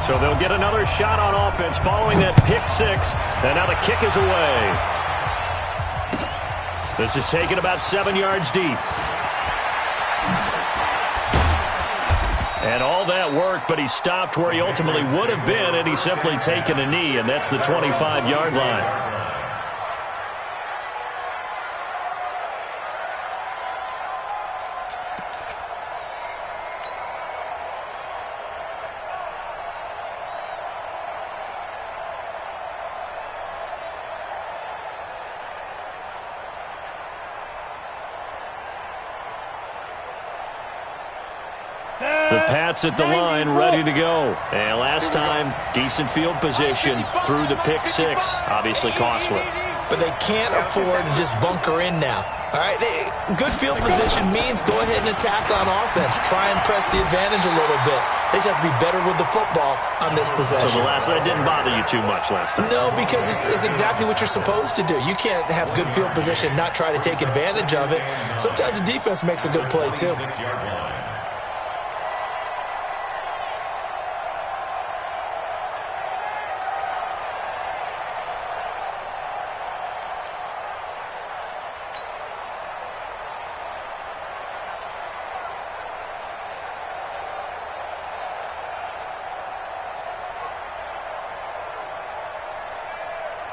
So they'll get another shot on offense following that pick six. And now the kick is away. This is taken about 7 yards deep. And all that work, but he stopped where he ultimately would have been, and he's simply taken a knee, and that's the 25-yard line. The Pats at the line, ready to go. And last time, decent field position through the pick six. Obviously costly. But they can't afford to just bunker in now. All right, good field position means go ahead and attack on offense. Try and press the advantage a little bit. They just have to be better with the football on this possession. So the last one didn't bother you too much last time? No, because it's exactly what you're supposed to do. You can't have good field position and not try to take advantage of it. Sometimes the defense makes a good play, too.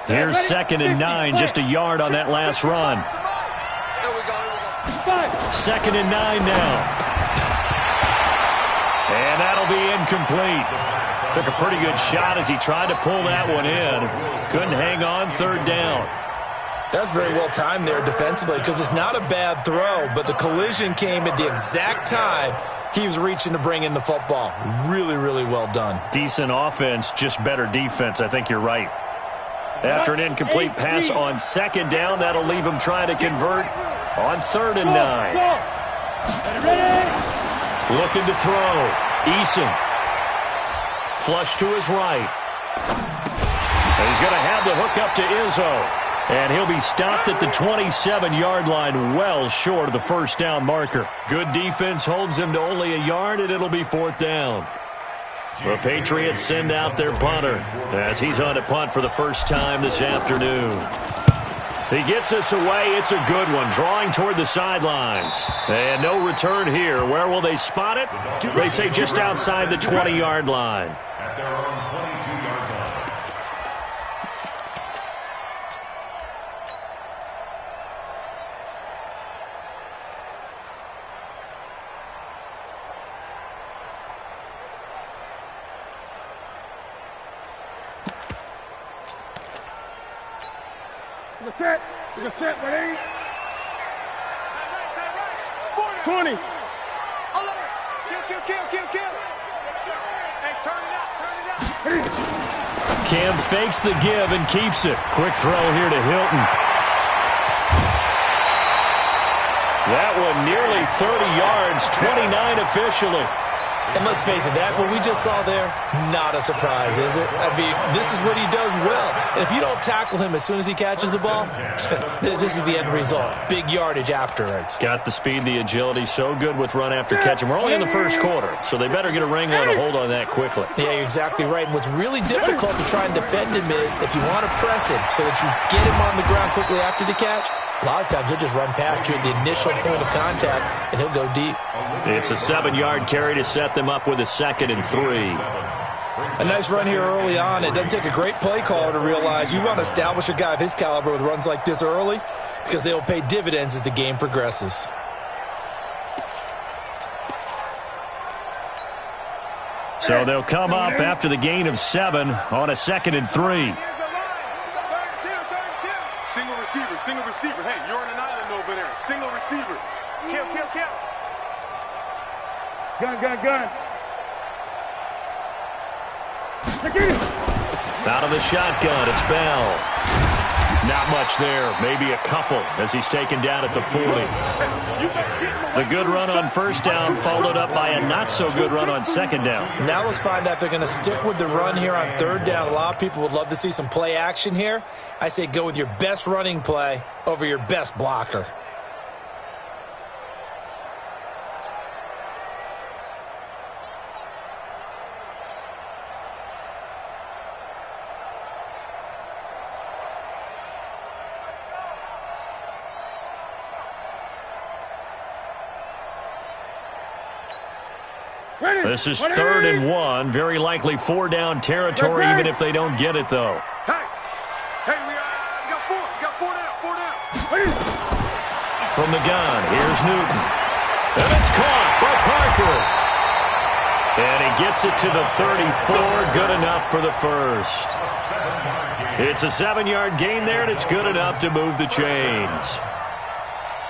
Here's 2nd and 9, just a yard on that last run. 2nd and 9 now. And that'll be incomplete. Took a pretty good shot as he tried to pull that one in. Couldn't hang on, 3rd down. That's very well timed there defensively because it's not a bad throw, but the collision came at the exact time he was reaching to bring in the football. Really, really well done. Decent offense, just better defense. I think you're right. After an incomplete pass on 2nd down, that'll leave him trying to convert on 3rd and 9. Looking to throw. Eason. Flush to his right. And he's going to have the hook up to Izzo. And he'll be stopped at the 27-yard line, well short of the 1st down marker. Good defense holds him to only a yard, and it'll be 4th down. The Patriots send out their punter as he's on a punt for the first time this afternoon. He gets us away. It's a good one, drawing toward the sidelines. And no return here. Where will they spot it? They say just outside the 20-yard line. Look at set, ready? 20. Kill. Hey, turn it out. Cam fakes the give and keeps it. Quick throw here to Hilton. That one nearly 30 yards, 29 officially. And let's face it, that what we just saw there, not a surprise, is it? I mean, this is what he does well. And if you don't tackle him as soon as he catches the ball, this is the end result. Big yardage afterwards. Got the speed, the agility, so good with run after catch. And we're only in the 1st quarter, so they better get a wrangle and a hold on that quickly. Yeah, you're exactly right. And what's really difficult to try and defend him is if you want to press him so that you get him on the ground quickly after the catch, a lot of times he'll just run past you at the initial point of contact, and he'll go deep. It's a 7-yard carry to set them up with a 2nd and 3. A nice run here early on. It doesn't take a great play caller to realize you want to establish a guy of his caliber with runs like this early because they'll pay dividends as the game progresses. So they'll come up after the gain of 7 on a 2nd and 3. Single receiver. Hey, you're on an island over there. Single receiver. Kill. Gun. Out of the shotgun, it's Bell. Not much there, maybe a couple as he's taken down at the 40. The good run on 1st down followed up by a not-so-good run on 2nd down. Now let's find out if they're going to stick with the run here on 3rd down. A lot of people would love to see some play action here. I say go with your best running play over your best blocker. This is 3rd and 1. Very likely 4-down territory, even if they don't get it, though. Hey, we got 4. We got 4 down. From the gun, here's Newton. And it's caught by Parker. And he gets it to the 34. Good enough for the first. It's a 7-yard gain there, and it's good enough to move the chains.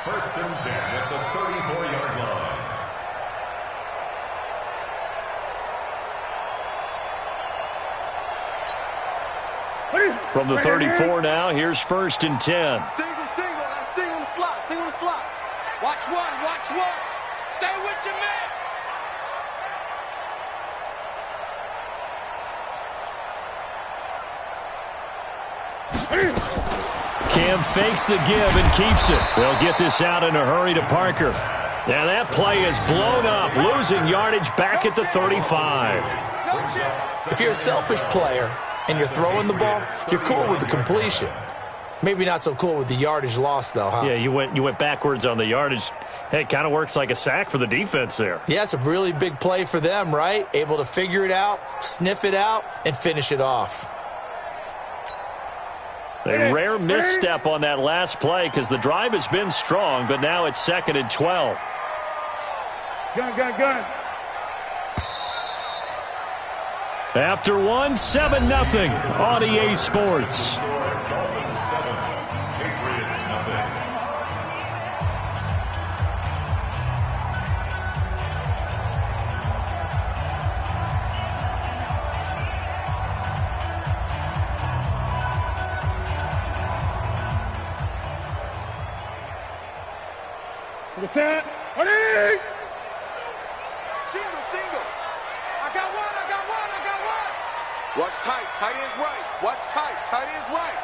1st and 10 at the 34-yard line. From the 34 now, here's 1st and 10. Single. That's single on the slot. Single on the slot. Watch one. Stay with your man. Cam fakes the give and keeps it. They'll get this out in a hurry to Parker. And that play is blown up, losing yardage back at the 35. If you're a selfish player and you're throwing the ball, you're cool with the completion. Maybe not so cool with the yardage loss, though, huh? Yeah, you went backwards on the yardage. Hey, it kind of works like a sack for the defense there. Yeah, it's a really big play for them, right? Able to figure it out, sniff it out, and finish it off. A rare misstep on that last play because the drive has been strong, but now it's 2nd and 12. Gun. After 1, 7-0 on EA Sports. Dolphins 7, Patriots nothing. To the side. Ready? Single. I got one. Watch tight. Tight end's right. Watch tight. Tight end's right.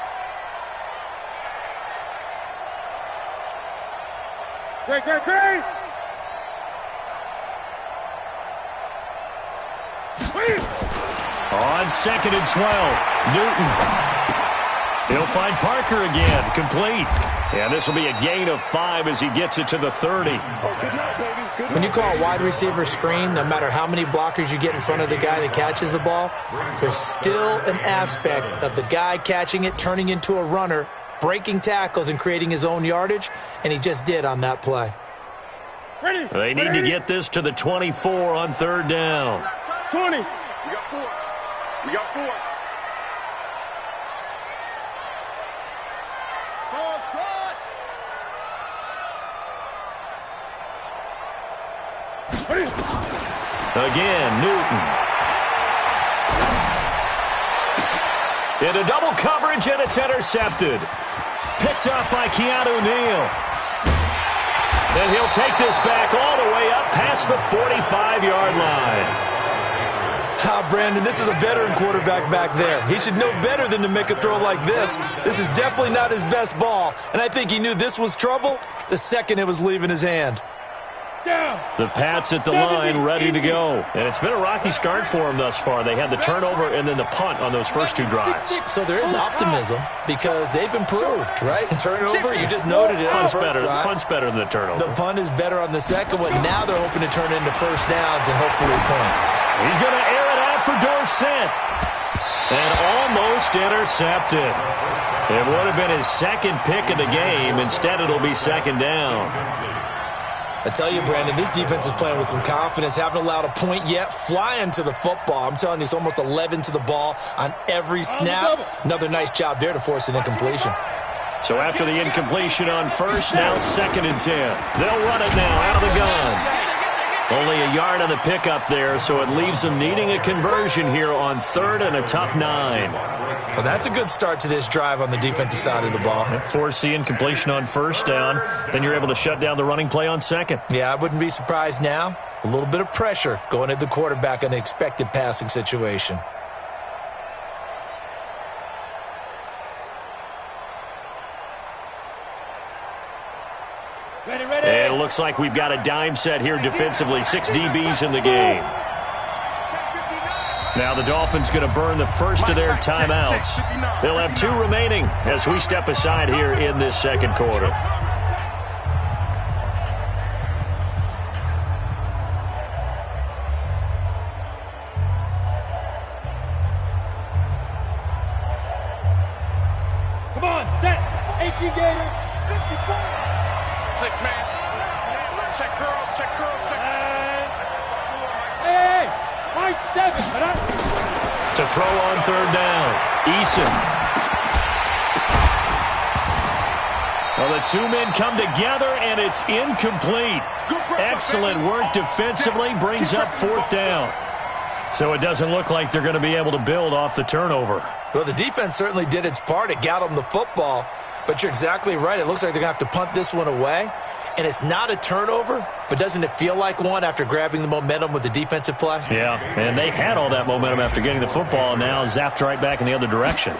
Great. On 2nd and 12, Newton. He'll find Parker again, complete. And this will be a gain of 5 as he gets it to the 30. When you call a wide receiver screen, no matter how many blockers you get in front of the guy that catches the ball, there's still an aspect of the guy catching it, turning into a runner, breaking tackles and creating his own yardage, and he just did on that play. They need to get this to the 24 on 3rd down. 20. We got 4. Again, Newton. Into double coverage, and it's intercepted. Picked up by Keanu Neal. And he'll take this back all the way up past the 45-yard line. Brandon, this is a veteran quarterback back there. He should know better than to make a throw like this. This is definitely not his best ball, and I think he knew this was trouble the second it was leaving his hand. The Pats at the line, ready to go. And it's been a rocky start for them thus far. They had the turnover and then the punt on those first 2 drives. So there is optimism because they've improved, right? Turnover, you just noted it. Punt's better than the turnover. The punt is better on the second one. Now they're hoping to turn it into first downs and hopefully points. He's going to air it out for Dorsett. And almost intercepted. It would have been his 2nd pick of the game. Instead, it'll be 2nd down. I tell you, Brandon, this defense is playing with some confidence. Haven't allowed a point yet. Flying to the football. I'm telling you, it's almost 11 to the ball on every snap. Another nice job there to force an incompletion. So after the incompletion on first, now 2nd and 10. They'll run it now out of the gun. Only a yard on the pickup there, so it leaves them needing a conversion here on 3rd and a tough 9. Well, that's a good start to this drive on the defensive side of the ball. Force the incompletion on 1st down, then you're able to shut down the running play on 2nd. Yeah, I wouldn't be surprised now. A little bit of pressure going at the quarterback in an expected passing situation. And it looks like we've got a dime set here defensively. 6 DBs in the game. Now the Dolphins going to burn the first of their timeouts. They'll have 2 remaining as we step aside here in this 2nd quarter. 18 Gator, 54. 6-man. Check curls, check curls, check. Hey, my 7. To throw on third down, Eason. Well, the two men come together, and it's incomplete. Excellent work defensively, brings up fourth down. So it doesn't look like they're going to be able to build off the turnover. Well, the defense certainly did its part. It got them the football. But you're exactly right. It looks like they're going to have to punt this one away. And it's not a turnover, but doesn't it feel like one after grabbing the momentum with the defensive play? Yeah, and they had all that momentum after getting the football, and now zapped right back in the other direction.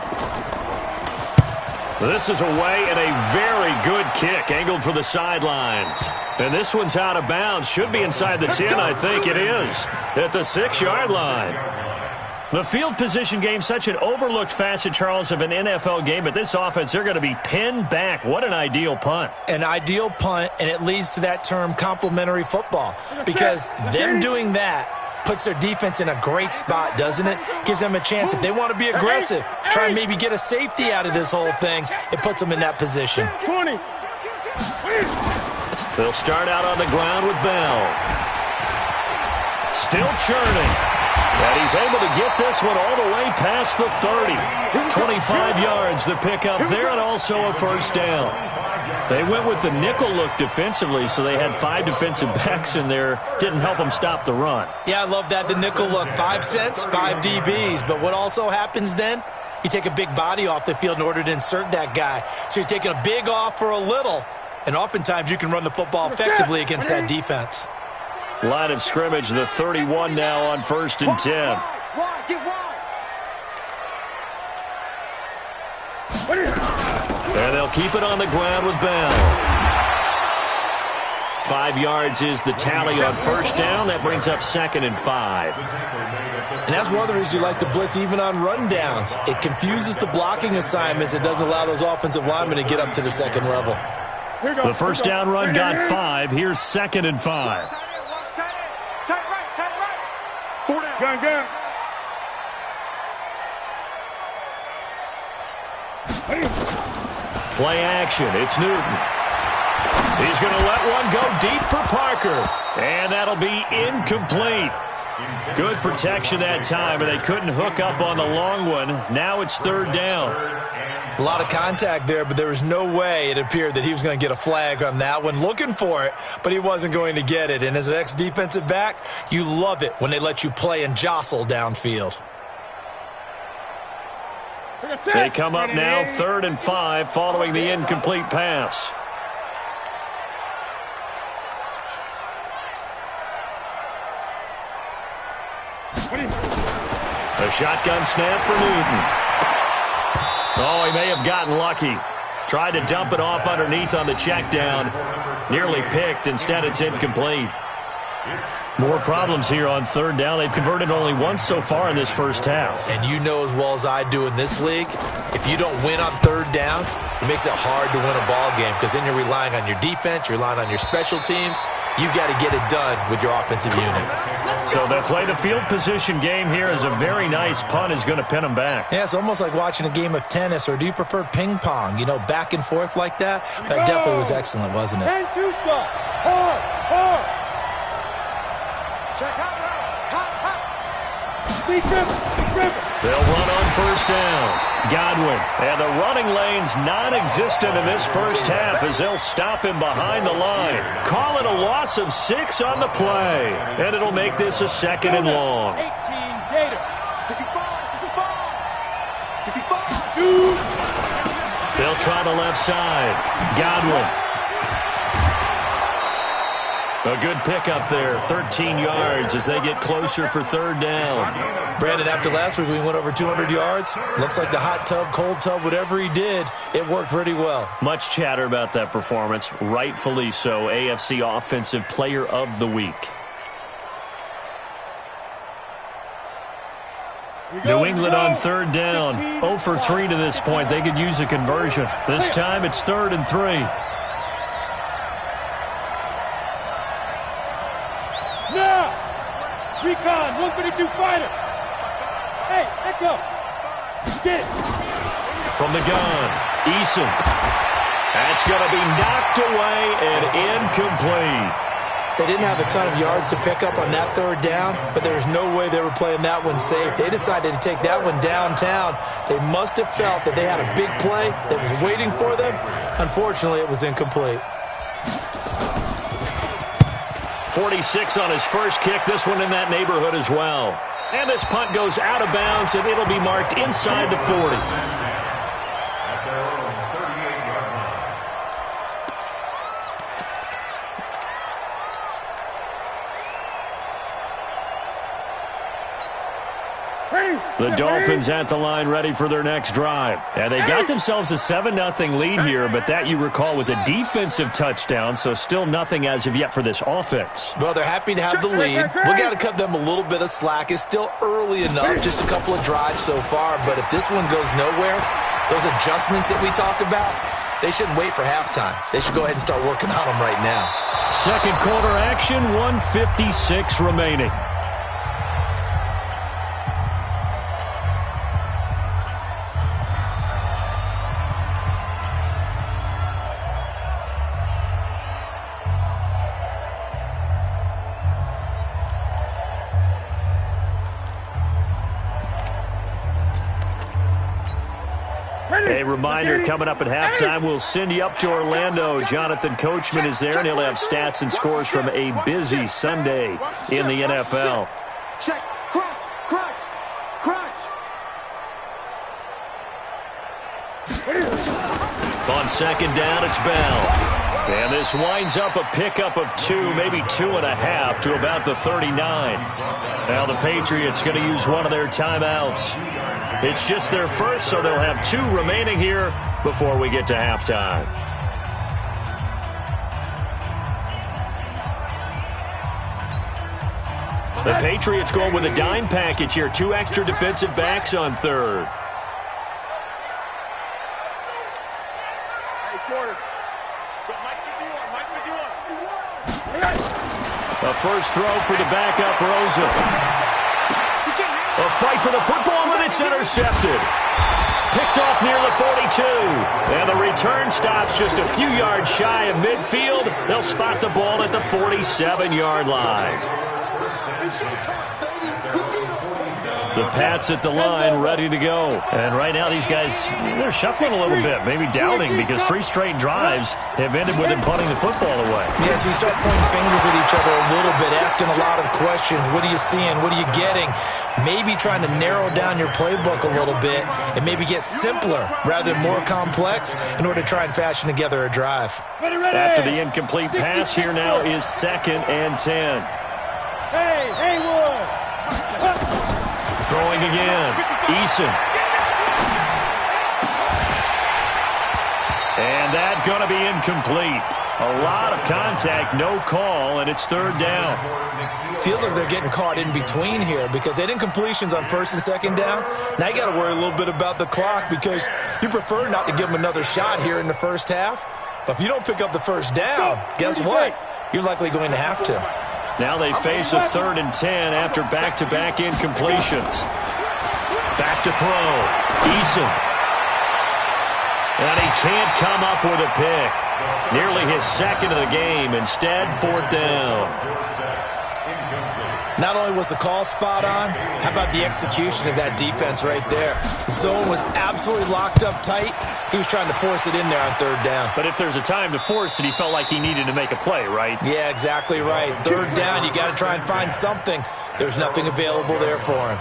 This is away, and a very good kick, angled for the sidelines. And this one's out of bounds. Should be inside the 10, I think it is, at the 6-yard line. The field position game, such an overlooked facet, Charles, of an NFL game. But this offense, they're going to be pinned back. What an ideal punt. An ideal punt, and it leads to that term complementary football. Because them doing that puts their defense in a great spot, doesn't it? Gives them a chance. If they want to be aggressive, try and maybe get a safety out of this whole thing, it puts them in that position. 20. They'll start out on the ground with Bell. Still churning. And he's able to get this one all the way past the 30. 25 yards the pickup there, and also a first down. They went with the nickel look defensively, so they had 5 defensive backs in there. Didn't help them stop the run. Yeah, I love that, the nickel look. 5 cents, 5 DBs. But what also happens then? You take a big body off the field in order to insert that guy. So you're taking a big off for a little. And oftentimes you can run the football effectively against that defense. Line of scrimmage, the 31 now on 1st and 10. And they'll keep it on the ground with Bell. 5 yards is the tally on first down. That brings up 2nd and 5. And that's one of the reasons you like to blitz even on rundowns. It confuses the blocking assignments. It doesn't allow those offensive linemen to get up to the second level. The first down run got 5. Here's 2nd and 5. Tight right. 4 down. Gun. Play action. It's Newton. He's going to let one go deep for Parker. And that'll be incomplete. Good protection that time, but they couldn't hook up on the long one. Now it's 3rd down. A lot of contact there, but there was no way it appeared that he was going to get a flag on that one. Looking for it, but he wasn't going to get it. And as an ex-defensive back, you love it when they let you play and jostle downfield. They come up now 3rd and 5 following the incomplete pass. A shotgun snap for Newton. Oh, he may have gotten lucky. Tried to dump it off underneath on the check down. Nearly picked. Instead, it's incomplete. More problems here on 3rd down. They've converted only once so far in this first half. And you know as well as I do in this league, if you don't win on 3rd down, it makes it hard to win a ball game because then you're relying on your defense, you're relying on your special teams. You've got to get it done with your offensive unit. So they'll play the field position game here as a very nice punt is going to pin them back. Yeah, it's almost like watching a game of tennis, or do you prefer ping pong? You know, back and forth like that? That definitely was excellent, wasn't it? And 2 stop. Hard. Check hot. They'll run on first down. Godwin. And the running lane's non-existent in this first half as they'll stop him behind the line. Call it a loss of 6 on the play. And it'll make this a 2nd and long. 18 Gator. 65. They'll try the left side. Godwin. A good pickup there, 13 yards as they get closer for 3rd down. Brandon, after last week we went over 200 yards. Looks like the hot tub, cold tub, whatever he did, it worked pretty well. Much chatter about that performance, rightfully so. AFC Offensive Player of the Week. New England on 3rd down. 0 for 3 to this point. They could use a conversion. This time it's 3rd and 3. Now, recon, 152 fighter. Hey, echo. Get it. From the gun, Eason. That's going to be knocked away and incomplete. They didn't have a ton of yards to pick up on that third down, but there was no way they were playing that one safe. They decided to take that one downtown. They must have felt that they had a big play that was waiting for them. Unfortunately, it was incomplete. 46 on his first kick. This one in that neighborhood as well. And this punt goes out of bounds, and it'll be marked inside the 40. The Dolphins at the line ready for their next drive. And they got themselves a 7-0 lead here, but that, you recall, was a defensive touchdown, so still nothing as of yet for this offense. Well, they're happy to have the lead. We got to cut them a little bit of slack. It's still early enough, just a couple of drives so far, but if this one goes nowhere, those adjustments that we talk about, they shouldn't wait for halftime. They should go ahead and start working on them right now. Second quarter action, 1:56 remaining. A reminder, coming up at halftime, we'll send you up to Orlando. Jonathan Coachman is there, and he'll have stats and scores from a busy Sunday in the NFL. Check. Crunch. On second down, it's Bell. And this winds up a pickup of 2, maybe 2.5 to about the 39. Now the Patriots going to use one of their timeouts. It's just their first, so they'll have 2 remaining here before we get to halftime. The Patriots going with a dime package here. 2 extra defensive backs on third. A first throw for the backup, Rosen. A fight for the football, and it's intercepted. Picked off near the 42. And the return stops just a few yards shy of midfield. They'll spot the ball at the 47-yard line. The Pats at the line, ready to go. And right now, these guys, they're shuffling a little bit, maybe doubting, because 3 straight drives have ended with them punting the football away. Yeah, so you start pointing fingers at each other a little bit, asking a lot of questions. What are you seeing? What are you getting? Maybe trying to narrow down your playbook a little bit and maybe get simpler rather than more complex in order to try and fashion together a drive. After the incomplete pass, here now is 2nd and 10. Hey, Wood! Throwing again, Eason. And that's going to be incomplete. A lot of contact, no call, and it's 3rd down. Feels like they're getting caught in between here because they didn't incompletions on 1st and 2nd down. Now you got to worry a little bit about the clock because you prefer not to give them another shot here in the first half. But if you don't pick up the first down, guess what? You're likely going to have to. Now they face a 3rd and 10 after back-to-back incompletions. Back to throw. Eason. And he can't come up with a pick. Nearly his 2nd of the game. Instead, 4th down. Not only was the call spot on, how about the execution of that defense right there? The zone was absolutely locked up tight. He was trying to force it in there on 3rd down. But if there's a time to force it, he felt like he needed to make a play, right? Yeah, exactly right. 3rd down, you got to try and find something. There's nothing available there for him.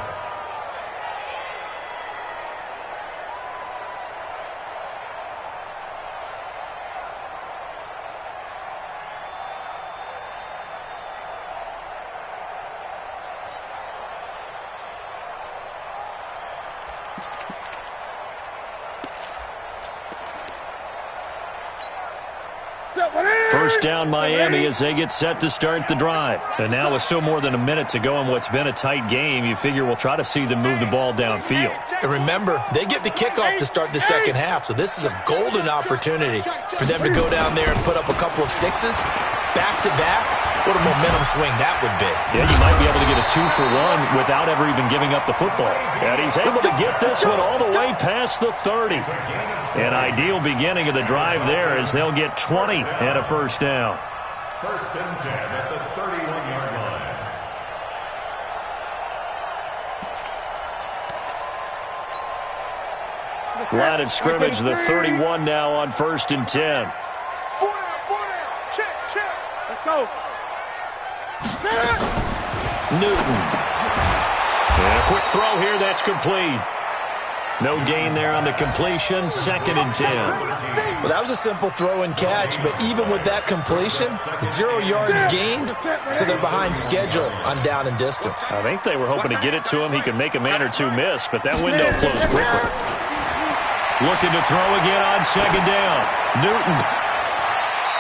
First down Miami as they get set to start the drive. And now with still more than a minute to go in what's been a tight game, you figure we'll try to see them move the ball downfield. And remember, they get the kickoff to start the 2nd half, so this is a golden opportunity for them to go down there and put up a couple of 6s. Back tipped it back, what a momentum swing that would be. Yeah, you might be able to get a 2-for-1 without ever even giving up the football. And he's able to get this one all the way past the 30. An ideal beginning of the drive there as they'll get 20 and a first down. First and 10 at the 31-yard line. Line of scrimmage, the 31 now on first and 10. 4 down, check. Let's go. Newton. And a quick throw here, that's complete. No gain there on the completion, second and 10. Well, that was a simple throw and catch, but even with that completion, 0 yards gained, so they're behind schedule on down and distance. I think they were hoping to get it to him. He could make a man or two miss, but that window closed quickly. Looking to throw again on second down. Newton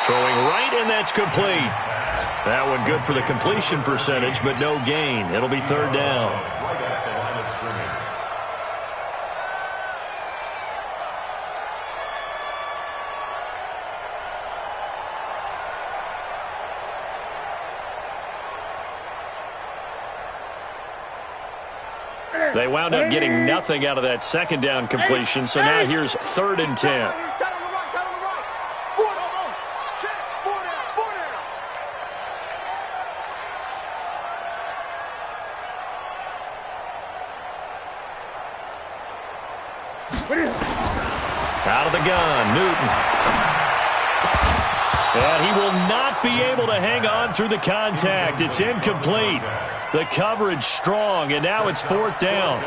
throwing right, and that's complete. That one good for the completion percentage, but no gain. It'll be third down. Right at the line of scrimmage. They wound up getting nothing out of that second down completion, so now here's third and 10. Out of the gun, Newton. And he will not be able to hang on through the contact. It's incomplete. The coverage strong, and now it's fourth down.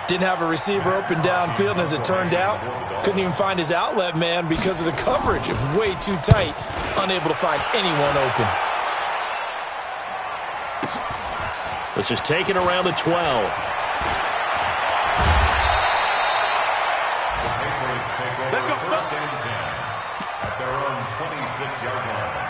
Didn't have a receiver open downfield, and as it turned out, couldn't even find his outlet man because of the coverage. It was way too tight, unable to find anyone open. This is taken around the 12. Let's go. First and 10 at their own 26-yard line.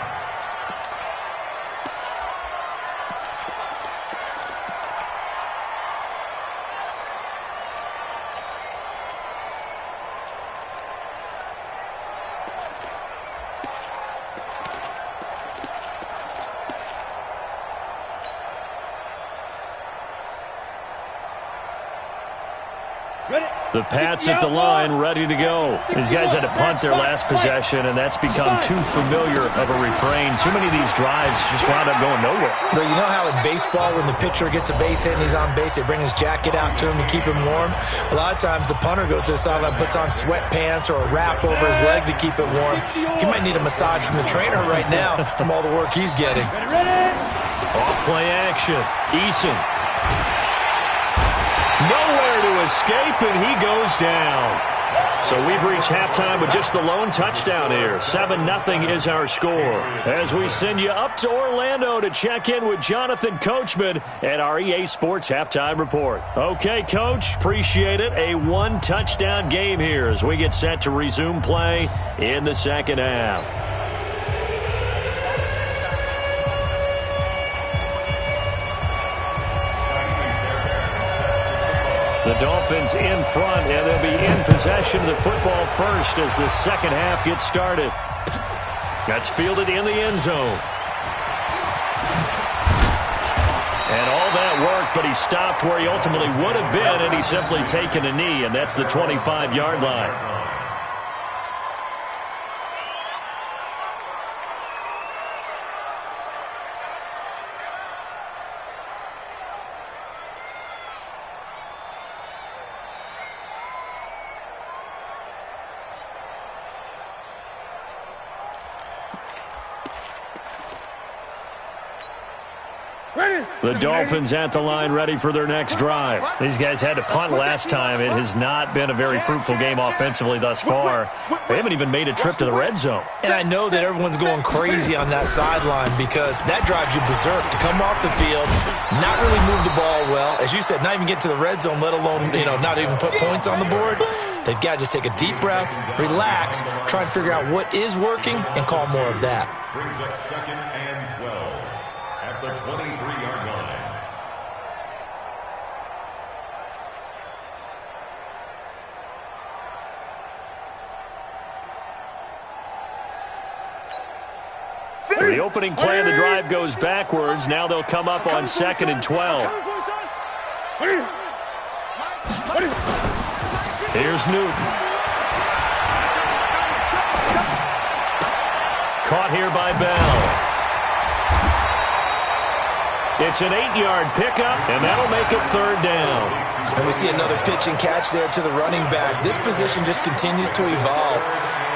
The Pats at the line, ready to go. These guys had to punt their last possession, and that's become too familiar of a refrain. Too many of these drives just wound up going nowhere. But you know how in baseball, when the pitcher gets a base hit and he's on base, they bring his jacket out to him to keep him warm? A lot of times the punter goes to the sideline, puts on sweatpants or a wrap over his leg to keep it warm. He might need a massage from the trainer right now from all the work he's getting. Off-play action. Eason. Nowhere to escape, and he goes down. So we've reached halftime with just the lone touchdown here. 7-0 is our score. As we send you up to Orlando to check in with Jonathan Coachman at our EA Sports Halftime Report. Okay, Coach, appreciate it. A one-touchdown game here as we get set to resume play in the second half. The Dolphins in front, and they'll be in possession of the football first as the second half gets started. That's fielded in the end zone. And all that work, but he stopped where he ultimately would have been, and he's simply taken a knee, and that's the 25-yard line. The Dolphins at the line ready for their next drive. These guys had to punt last time. It has not been a very fruitful game offensively thus far. They haven't even made a trip to the red zone. And I know that everyone's going crazy on that sideline because that drives you berserk to come off the field, not really move the ball well. As you said, not even get to the red zone, let alone, not even put points on the board. They've got to just take a deep breath, relax, try and figure out what is working, and call more of that. Brings up second and 12 at the 23-yard line. The opening play of the drive goes backwards. Now they'll come up on 2nd and 12. Here's Newton. Caught here by Bell. It's an 8-yard pickup, and that'll make it 3rd down. And we see another pitch and catch there to the running back. This position just continues to evolve.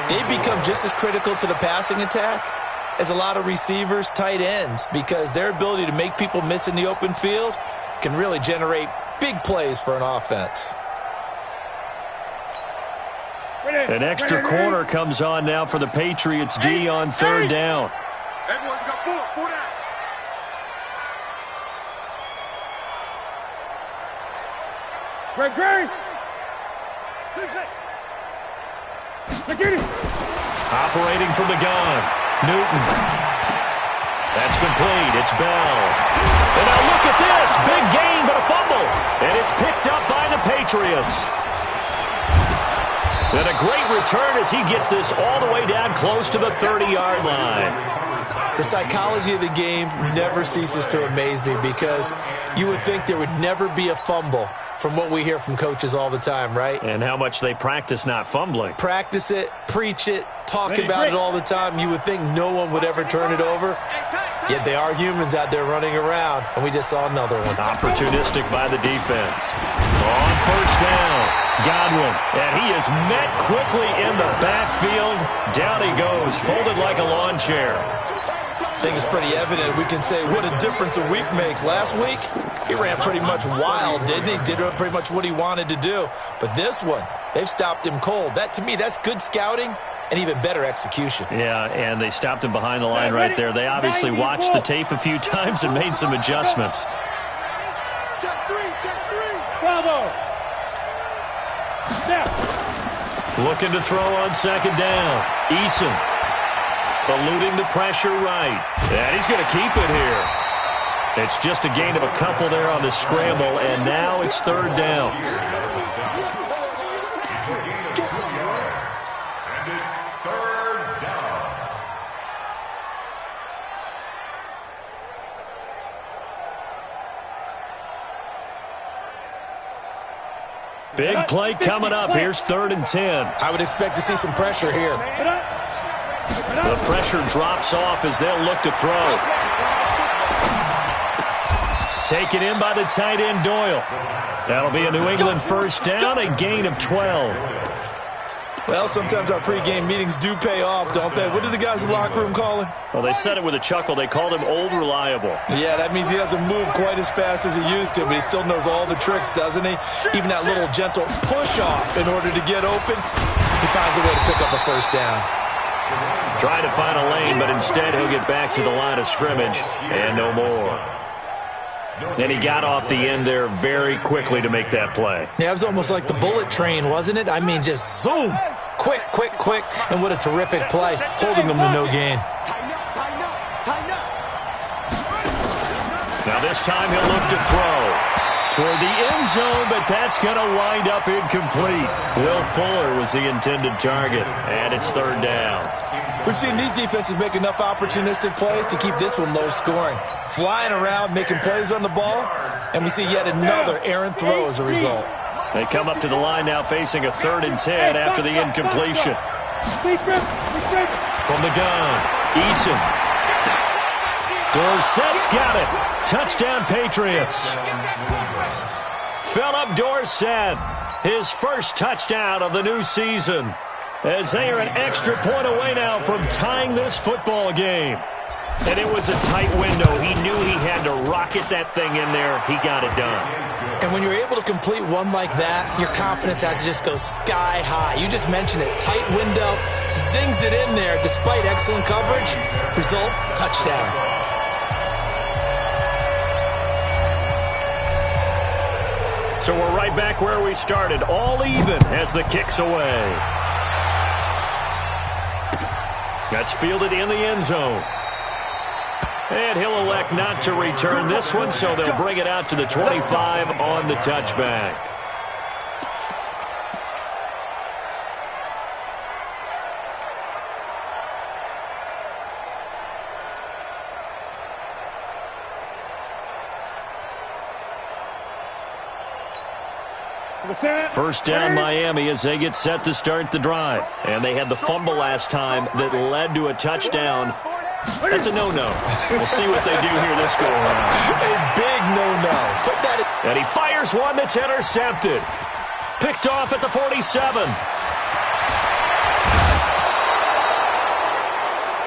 They become just as critical to the passing attack as a lot of receivers, tight ends, because their ability to make people miss in the open field can really generate big plays for an offense. An extra corner comes on now for the Patriots D on 3rd down. Everyone got 4 down. Great. Operating from the gun. Newton. That's complete. It's Bell. And now look at this. Big gain, but a fumble. And it's picked up by the Patriots. And a great return as he gets this all the way down close to the 30-yard line. The psychology of the game never ceases to amaze me because you would think there would never be a fumble from what we hear from coaches all the time, right? And how much they practice not fumbling. Practice it, preach it, talk about it all the time. You would think no one would ever turn it over. Yet they are humans out there running around, and we just saw another one. Opportunistic by the defense. On 1st down, Godwin. And he is met quickly in the backfield. Down he goes, folded like a lawn chair. I think it's pretty evident. We can say what a difference a week makes. Last week, he ran pretty much wild, didn't he? Did pretty much what he wanted to do. But this one, they've stopped him cold. That, to me, that's good scouting and even better execution. Yeah, and they stopped him behind the line right there. They obviously watched the tape a few times and made some adjustments. Check 3. Bravo. Looking to throw on 2nd down. Eason. Eluding the pressure right. And he's going to keep it here. It's just a gain of a couple there on the scramble, and now it's 3rd down. And it's 3rd down. Big play coming up. Here's 3rd and 10. I would expect to see some pressure here. The pressure drops off as they'll look to throw. Taken in by the tight end, Doyle. That'll be a New England 1st down, a gain of 12. Well, sometimes our pregame meetings do pay off, don't they? What did the guys in the locker room call him? Well, they said it with a chuckle. They called him Old Reliable. Yeah, that means he doesn't move quite as fast as he used to, but he still knows all the tricks, doesn't he? Even that little gentle push-off in order to get open, he finds a way to pick up a 1st down. Trying to find a lane, but instead he'll get back to the line of scrimmage and no more. And he got off the end there very quickly to make that play. Yeah, it was almost like the bullet train, wasn't it? I mean, just zoom. Quick. And what a terrific play, holding them to no gain. Now this time he'll look to throw toward the end zone, but that's going to wind up incomplete. Will Fuller was the intended target, and it's 3rd down. We've seen these defenses make enough opportunistic plays to keep this one low scoring. Flying around, making plays on the ball, and we see yet another errant throw as a result. They come up to the line now facing a 3rd and 10 after the incompletion. From the gun, Eason. Dorsett's got it. Touchdown, Patriots. Philip Dorsett, his first touchdown of the new season, as they are an extra point away now from tying this football game. And it was a tight window. He knew he had to rocket that thing in there. He got it done. And when you're able to complete one like that, your confidence has to just go sky high. You just mentioned it. Tight window, zings it in there despite excellent coverage. Result, touchdown. So we're right back where we started, all even as the kick's away. That's fielded in the end zone. And he'll elect not to return this one, so they'll bring it out to the 25 on the touchback. First down Miami as they get set to start the drive. And they had the fumble last time that led to a touchdown. That's a no-no. We'll see what they do here this go-around. A big no-no. Put that in. And he fires one that's intercepted. Picked off at the 47.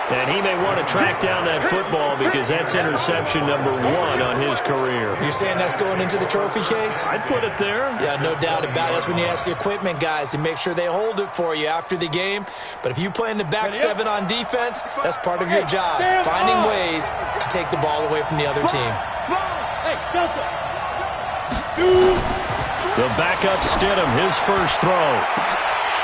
And he may want to track down that football because that's interception number 1 on his career. You're saying that's going into the trophy case? I'd put it there. Yeah, no doubt about it. That's when you ask the equipment guys to make sure they hold it for you after the game. But if you play in the back 7 on defense, that's part of your job, finding ways to take the ball away from the other team. The backup Stidham, his first throw.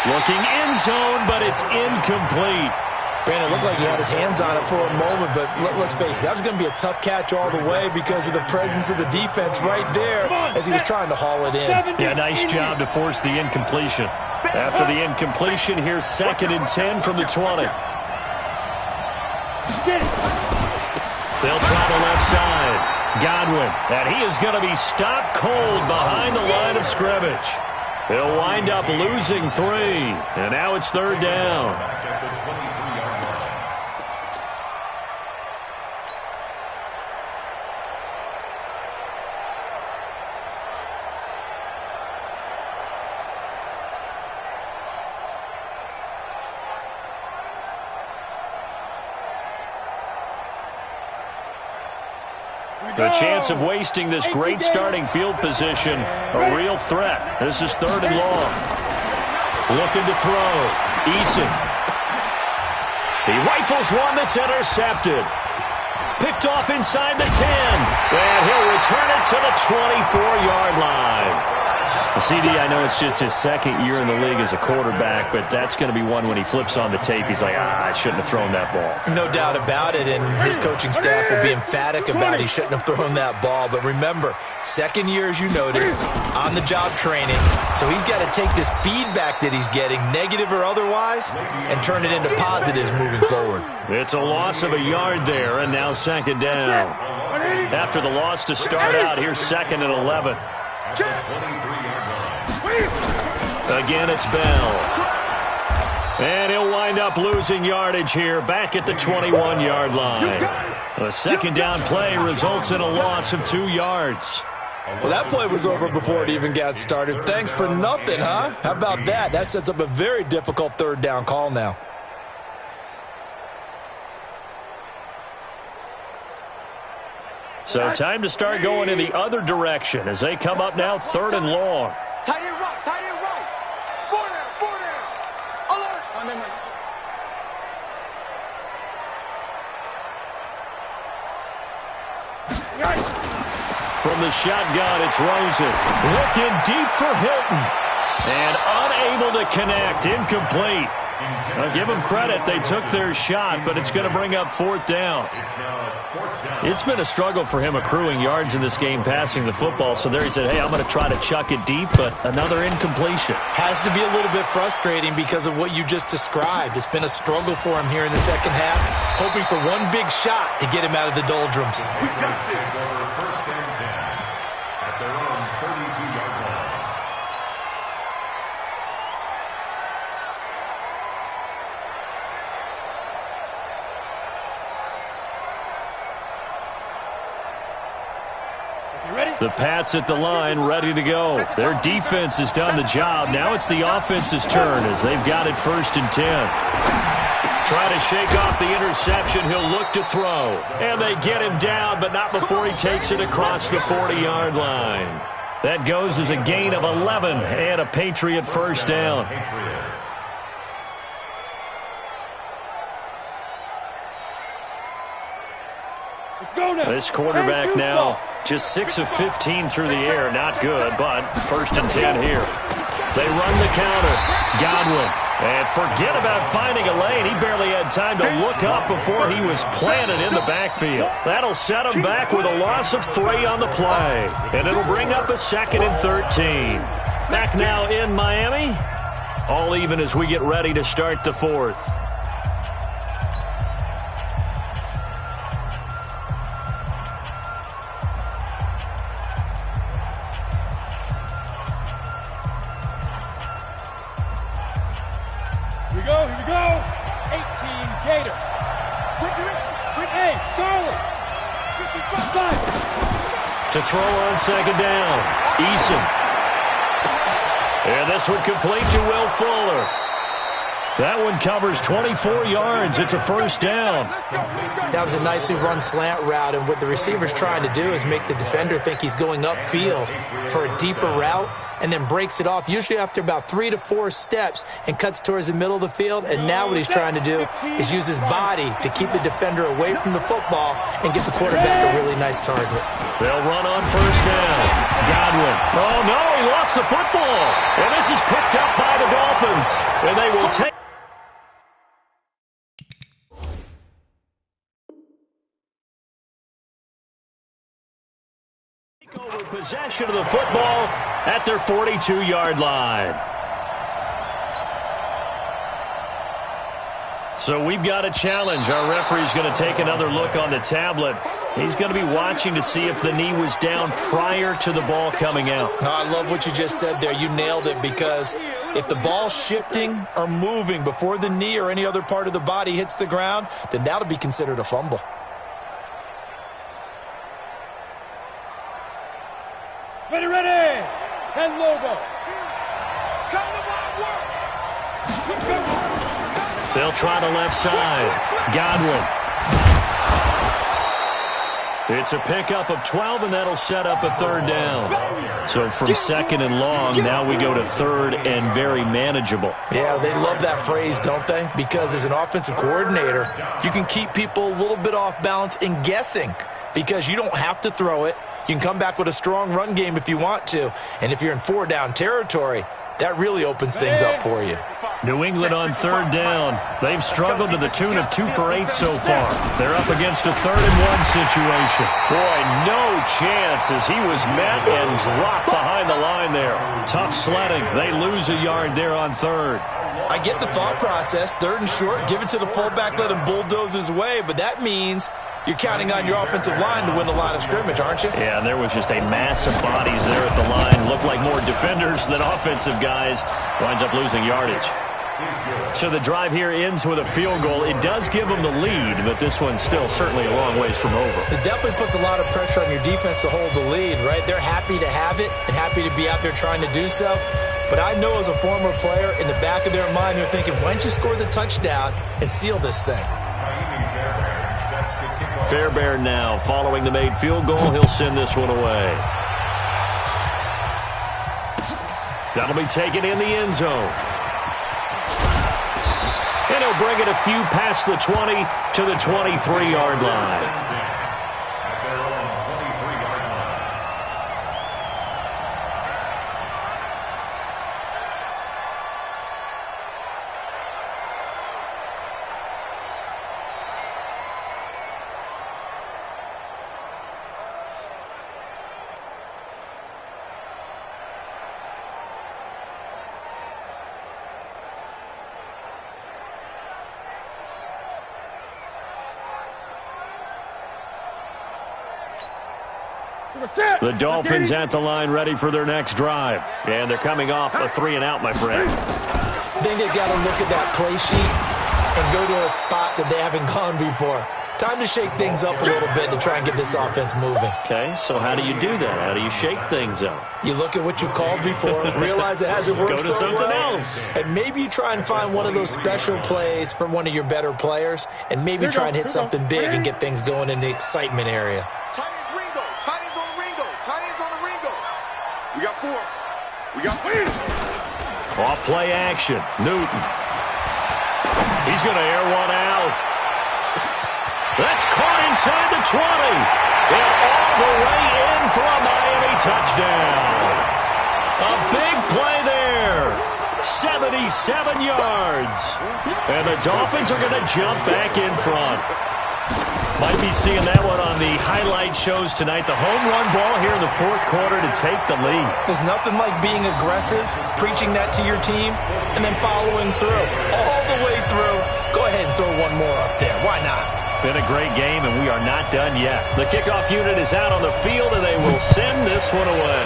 Looking end zone, but it's incomplete. Brandon, it looked like he had his hands on it for a moment, but let's face it, that was going to be a tough catch all the way because of the presence of the defense right there as he was trying to haul it in. Yeah, nice job to force the incompletion. After the incompletion, here's 2nd and 10 from the 20. They'll try the left side. Godwin, and he is going to be stopped cold behind the line of scrimmage. He'll wind up losing 3, and now it's 3rd down. The chance of wasting this great starting field position, a real threat. This is 3rd and long. Looking to throw. Eason. He rifles one that's intercepted. Picked off inside the 10. And he'll return it to the 24-yard line. CD, I know it's just his 2nd year in the league as a quarterback, but that's going to be one when he flips on the tape. He's like, I shouldn't have thrown that ball. No doubt about it, and his coaching staff will be emphatic about he shouldn't have thrown that ball. But remember, 2nd year, as you noted, on-the-job training. So he's got to take this feedback that he's getting, negative or otherwise, and turn it into positives moving forward. It's a loss of a yard there, and now 2nd down. After the loss to start out, here's 2nd and 11. Again, it's Bell. And he'll wind up losing yardage here back at the 21-yard line. A 2nd down play results in a loss of 2 yards. Well, that play was over before it even got started. Thanks for nothing, huh? How about that? That sets up a very difficult 3rd down call now. So time to start going in the other direction as they come up now 3rd and long. Tight end right, tight end right. 4 down, alert. From the shotgun, it's Rosen. Looking deep for Hilton. And unable to connect. Incomplete. I'll give them credit. They took their shot, but it's going to bring up 4th down. It's been a struggle for him accruing yards in this game passing the football. So there he said, hey, I'm going to try to chuck it deep, but another incompletion. Has to be a little bit frustrating because of what you just described. It's been a struggle for him here in the 2nd half, hoping for one big shot to get him out of the doldrums. We've got 6 over 1st and 10 at their own 32-yard line. The Pats at the line, ready to go. Their defense has done the job. Now it's the offense's turn as they've got it 1st and 10. Try to shake off the interception. He'll look to throw. And they get him down, but not before he takes it across the 40-yard line. That goes as a gain of 11 and a Patriot 1st down. This quarterback now just 6 of 15 through the air. Not good, but 1st and 10 here. They run the counter. Godwin. And forget about finding a lane. He barely had time to look up before he was planted in the backfield. That'll set him back with a loss of 3 on the play. And it'll bring up a 2nd and 13. Back now in Miami. All even as we get ready to start the 4th. we go, here we go. 18 Gator. Hey, Charlie. 55. To throw on second down, Eason. And this one complete to Will Fuller. That one covers 24 yards. It's a first down. That was a nicely run slant route, and what the receiver's trying to do is make the defender think he's going upfield for a deeper route and then breaks it off, usually after about 3 to 4 steps, and cuts towards the middle of the field. And now what he's trying to do is use his body to keep the defender away from the football and get the quarterback a really nice target. They'll run on first down. Godwin. Oh, no, he lost the football. And this is picked up by the Dolphins. And they will take over possession of the football at their 42-yard line. So we've got a challenge. Our referee's going to take another look on the tablet. He's going to be watching to see if the knee was down prior to the ball coming out. No, I love what you just said there. You nailed it, because if the ball's shifting or moving before the knee or any other part of the body hits the ground, then that'll be considered a fumble. Ready. 10 logo. They'll try the left side. Godwin. It's a pickup of 12, and that'll set up a third down. So from second and long, now we go to third and very manageable. Yeah, they love that phrase, don't they? Because as an offensive coordinator, you can keep people a little bit off balance and guessing, because you don't have to throw it. You can come back with a strong run game if you want to. And if you're in 4-down territory, that really opens things up for you. New England on third down. They've struggled to the tune of 2 for 8 so far. They're up against a 3rd-and-1 situation. Boy, no chance as he was met and dropped behind the line there. Tough sledding. They lose a yard there on third. I get the thought process. 3rd and short, give it to the fullback, let him bulldoze his way. But that means you're counting on your offensive line to win the line of scrimmage, aren't you? Yeah, and there was just a mass of bodies there at the line. Looked like more defenders than offensive guys. Winds up losing yardage. So the drive here ends with a field goal. It does give them the lead, but this one's still certainly a long ways from over. It definitely puts a lot of pressure on your defense to hold the lead, right? They're happy to have it and happy to be out there trying to do so. But I know as a former player, in the back of their mind, they're thinking, why don't you score the touchdown and seal this thing? Fairbairn now following the made field goal. He'll send this one away. That'll be taken in the end zone. And he'll bring it a few past the 20 to the 23-yard line. The Dolphins at the line ready for their next drive. And they're coming off a 3-and-out, my friend. I think they've got to look at that play sheet and go to a spot that they haven't gone before. Time to shake things up a little bit to try and get this offense moving. Okay, so how do you do that? How do you shake things up? You look at what you've called before, realize it hasn't worked Go to so something well, else. and maybe you try and find one of those special plays from one of your better players, and maybe try and hit something big and get things going in the excitement area. We got 4. We got 3. Off play action. Newton. He's going to air one out. That's caught inside the 20. And all the way in for a Miami touchdown. A big play there. 77 yards. And the Dolphins are going to jump back in front. Might be seeing that one on the highlight shows tonight. The home run ball here in the 4th quarter to take the lead. There's nothing like being aggressive, preaching that to your team, and then following through. All the way through. Go ahead and throw one more up there. Why not? Been a great game, and we are not done yet. The kickoff unit is out on the field, and they will send this one away.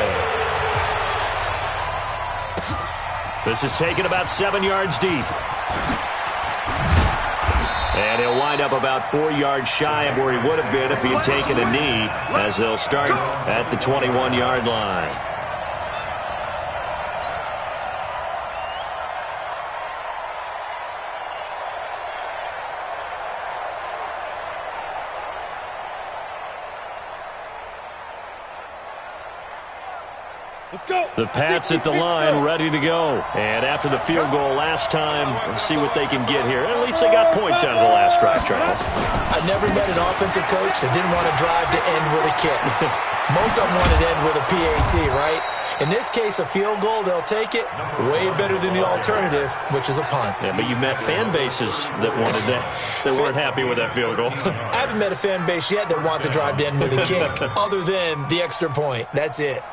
This is taken about 7 yards deep. And he'll wind up about 4 yards shy of where he would have been if he had taken a knee, as they'll start at the 21-yard line. Let's go. The Pats at the line, ready to go. And after the field goal last time, let's see what they can get here. At least they got points out of the last drive, Charles. I've never met an offensive coach that didn't want to drive to end with a kick. Most of them wanted to end with a PAT, right? In this case, a field goal, they'll take it. Way better than the alternative, which is a punt. Yeah, but you met fan bases that wanted that, that weren't happy with that field goal. I haven't met a fan base yet that wants to drive to end with a kick, other than the extra point. That's it.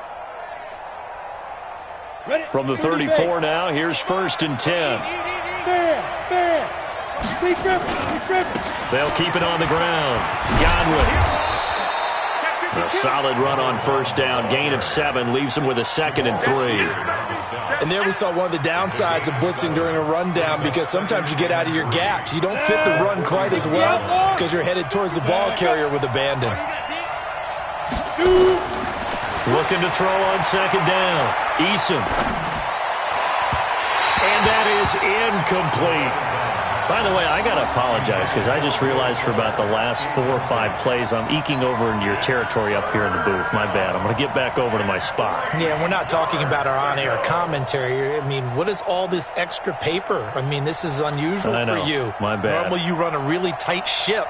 From the 34 now, here's 1st and 10. They'll keep it on the ground. Godwin. A solid run on 1st down. Gain of 7 leaves them with a 2nd and 3. And there we saw one of the downsides of blitzing during a rundown, because sometimes you get out of your gaps. You don't fit the run quite as well because you're headed towards the ball carrier with abandon. Looking to throw on 2nd down. Eason. And that is incomplete. By the way, I got to apologize because I just realized for about the last 4 or 5 plays I'm eking over into your territory up here in the booth. My bad. I'm going to get back over to my spot. Yeah, we're not talking about our on-air commentary. I mean, what is all this extra paper? I mean, this is unusual for you. My bad. Normally you run a really tight ship.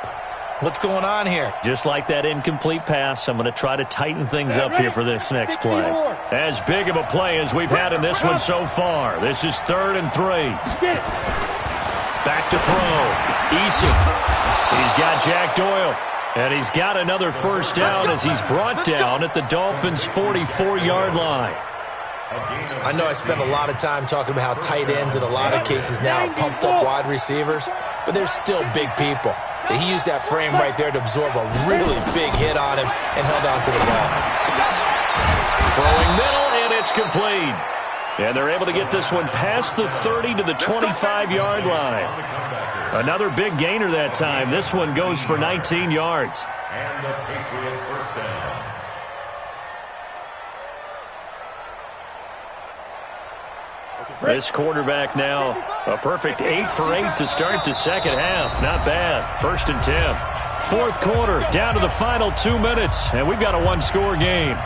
What's going on here? Just like that incomplete pass, I'm going to try to tighten things up here for this next play. As big of a play as we've had in this one so far. This is 3rd and 3. Back to throw. Eason. He's got Jack Doyle. And he's got another 1st down as he's brought down at the Dolphins' 44-yard line. I know I spent a lot of time talking about how tight ends in a lot of cases now are pumped up wide receivers, but they're still big people. He used that frame right there to absorb a really big hit on him and held on to the ball. Throwing middle, and it's complete. And they're able to get this one past the 30 to the 25-yard line. Another big gainer that time. This one goes for 19 yards. And the Patriot 1st down. This quarterback now, a perfect 8 for 8 to start the second half. Not bad. 1st and 10. 4th quarter, down to the final 2 minutes, and we've got a one-score game.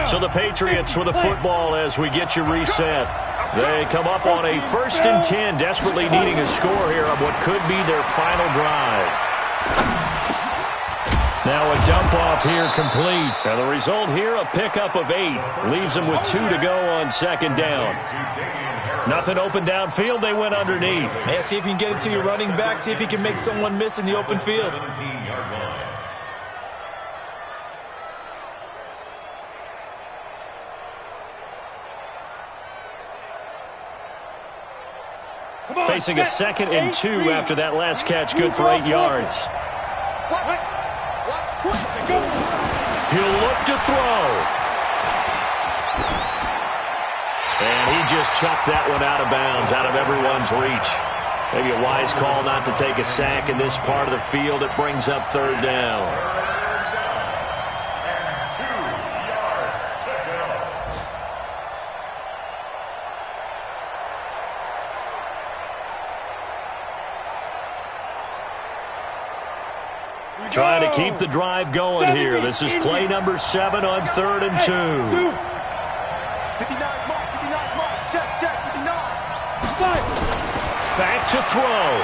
So the Patriots with the football as we get you reset. They come up on a 1st and 10, desperately needing a score here on what could be their final drive. Now a dump off here complete. Now the result here, a pickup of 8. Leaves them with 2 to go on 2nd down. Nothing open downfield. They went underneath. Yeah, see if you can get it to your running back. See if you can make someone miss in the open field. 17-yard line. Facing a 2nd and 2 after that last catch, good for 8 yards. He'll look to throw. And he just chucked that one out of bounds, out of everyone's reach. Maybe a wise call not to take a sack in this part of the field. It brings up 3rd down. Trying to keep the drive going here. This is play number 7 on 3rd and 2. 59 mark, 59 mark, check, 59. Back to throw.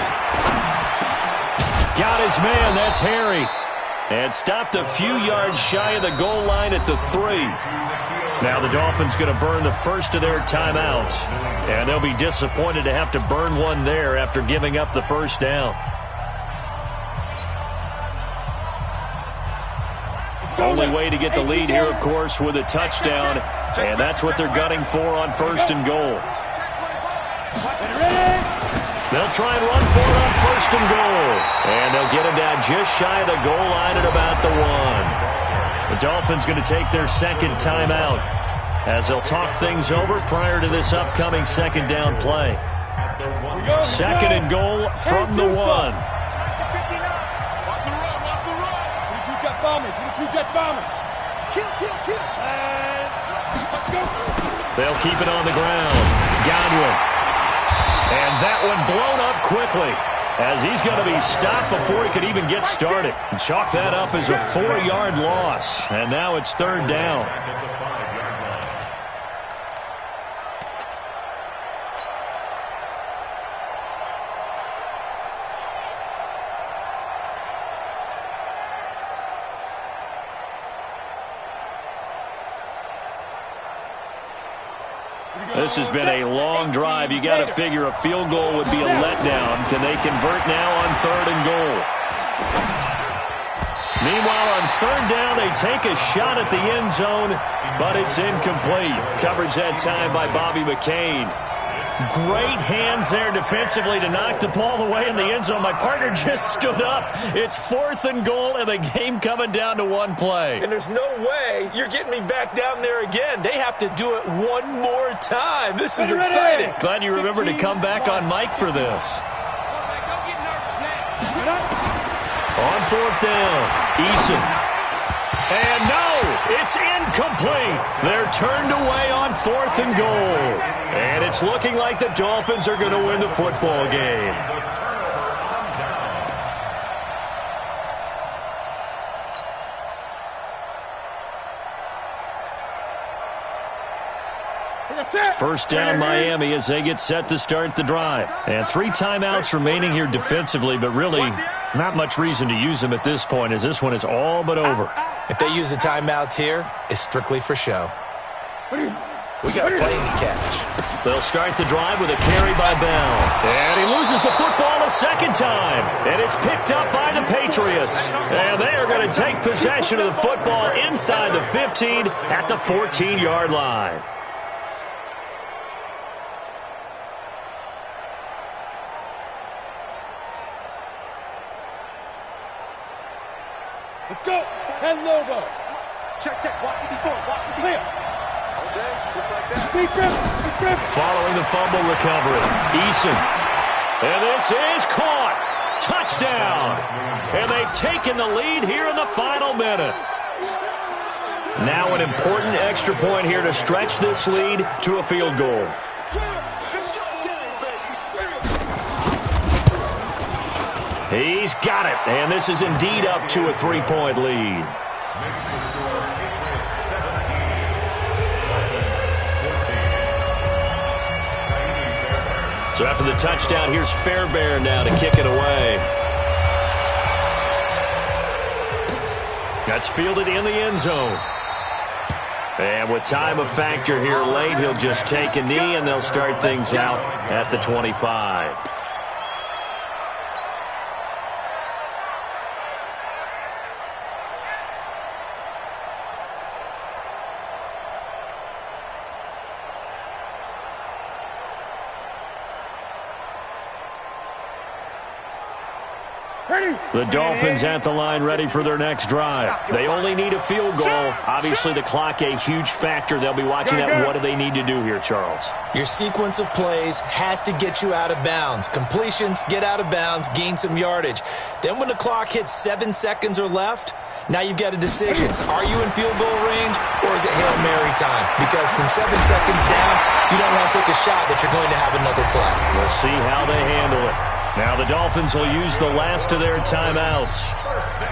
Got his man, that's Harry. And stopped a few yards shy of the goal line at the 3. Now the Dolphins going to burn the first of their timeouts. And they'll be disappointed to have to burn one there after giving up the 1st down. Only way to get the lead here, of course, with a touchdown, and that's what they're gunning for on 1st and goal. They'll try and run for it on 1st and goal, and they'll get him down just shy of the goal line at about the 1. The Dolphins going to take their second timeout as they'll talk things over prior to this upcoming second down play. 2nd and goal from the 1. Watch the run. 22 jet bombers. 22 jet bombers. Kill. Let's go. They'll keep it on the ground. Godwin. And that one blown up quickly as he's going to be stopped before he could even get started. And chalk that up as a 4-yard loss. And now it's 3rd down. This has been a long drive. You got to figure a field goal would be a letdown. Can they convert now on 3rd and goal? Meanwhile, on 3rd down, they take a shot at the end zone, but it's incomplete. Coverage that time by Bobby McCain. Great hands there defensively to knock the ball away in the end zone. My partner just stood up. It's 4th and goal, and the game coming down to 1 play. And there's no way you're getting me back down there again. They have to do it one more time. This is exciting. Glad you remembered to come back on mic for this. On 4th down, Eason. And no, it's incomplete. They're turned away on 4th and goal. And it's looking like the Dolphins are going to win the football game. First down, Miami, as they get set to start the drive. And 3 timeouts remaining here defensively, but really not much reason to use them at this point, as this one is all but over. If they use the timeouts here, it's strictly for show. We got plenty to catch. They'll start the drive with a carry by Bell. And he loses the football a second time. And it's picked up by the Patriots. And they are going to take possession of the football inside the 15 at the 14-yard line. Let's go. 10 Lobo. Check. Walk 54. Walk 54. Clear. Okay, just like that. Big grip. Following the fumble recovery, Eason. And this is caught. Touchdown. And they've taken the lead here in the final minute. Now an important extra point here to stretch this lead to a field goal. He's got it, and this is indeed up to a 3-point lead. So after the touchdown, here's Fairbairn now to kick it away. That's fielded in the end zone. And with time a factor here late, he'll just take a knee, and they'll start things out at the 25. The Dolphins at the line ready for their next drive. They only need a field goal. Obviously, the clock a huge factor. They'll be watching that. What do they need to do here, Charles? Your sequence of plays has to get you out of bounds. Completions, get out of bounds, gain some yardage. Then when the clock hits 7 seconds or left, now you've got a decision. Are you in field goal range, or is it Hail Mary time? Because from 7 seconds down, you don't want to take a shot that you're going to have another play. We'll see how they handle it. Now the Dolphins will use the last of their timeouts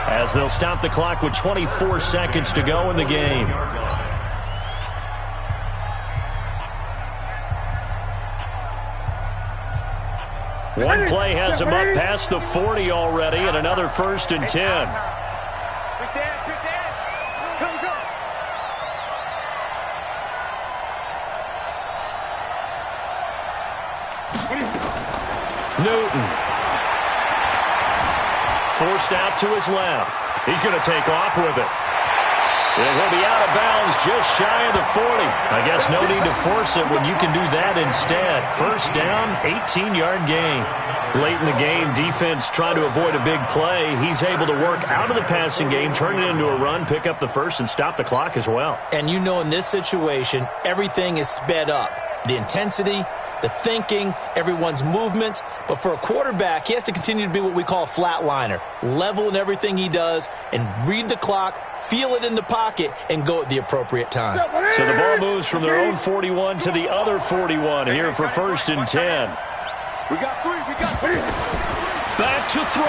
as they'll stop the clock with 24 seconds to go in the game. One play has them up past the 40 already, and another 1st and 10. Newton. Forced out to his left. He's going to take off with it. And he'll be out of bounds just shy of the 40. I guess no need to force it when you can do that instead. First down, 18-yard gain. Late in the game, defense trying to avoid a big play. He's able to work out of the passing game, turn it into a run, pick up the first, and stop the clock as well. And you know in this situation, everything is sped up. The intensity, the thinking, everyone's movement. But for a quarterback, he has to continue to be what we call a flatliner. Level in everything he does and read the clock, feel it in the pocket, and go at the appropriate time. So the ball moves from their own 41 to the other 41 here for 1st and 10. We got three. Back to throw.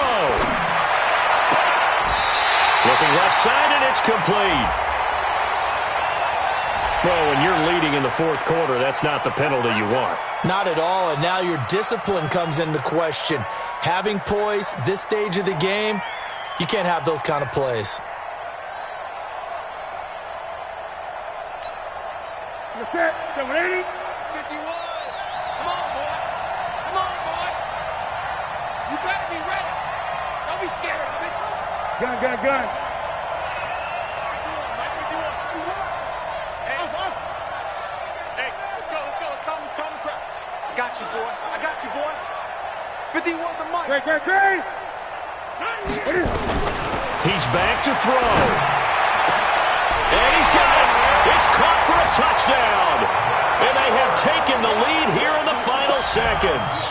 Looking left side, and it's complete. Well, when you're leading in the 4th quarter, that's not the penalty you want. Not at all, and now your discipline comes into question. Having poise, this stage of the game, you can't have those kind of plays. That's it. 780. 51. Come on, boy. You better be ready. Don't be scared of it. Gun. Hey, let's go. Calm the crowd. I got you, boy. 51 the mic. Great. He's back to throw. And he's got it. It's caught for a touchdown. And they have taken the lead here in the final seconds.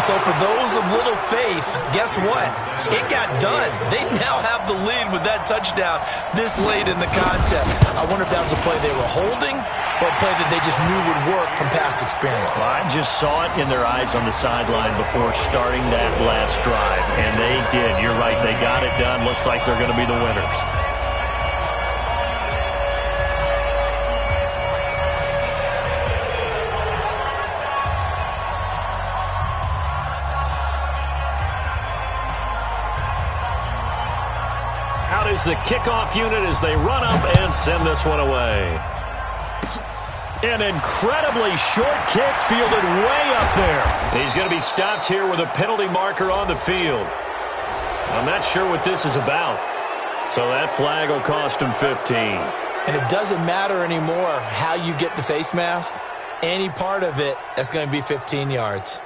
So for those of little faith, guess what? It got done. They now have the lead with that touchdown this late in the contest. I wonder if that was a play they were holding or a play that they just knew would work from past experience. Well, I just saw it in their eyes on the sideline before starting that last drive, and they did. You're right. They got it done. Looks like they're going to be the winners. Out is the kickoff unit as they run up and send this one away. An incredibly short kick fielded way up there. He's going to be stopped here with a penalty marker on the field. I'm not sure what this is about. So that flag will cost him 15. And it doesn't matter anymore how you get the face mask. Any part of it, that's going to be 15 yards.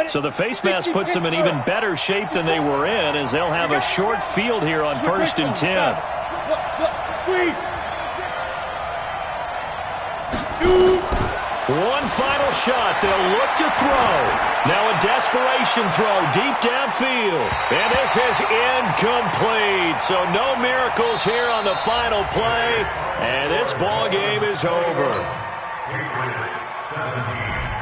So the face mask puts them in even better shape than they were in, as they'll have a short field here on 1st and 10. One final shot. They'll look to throw. Now a desperation throw deep downfield. And this is incomplete. So no miracles here on the final play. And this ball game is over. Patriots 17.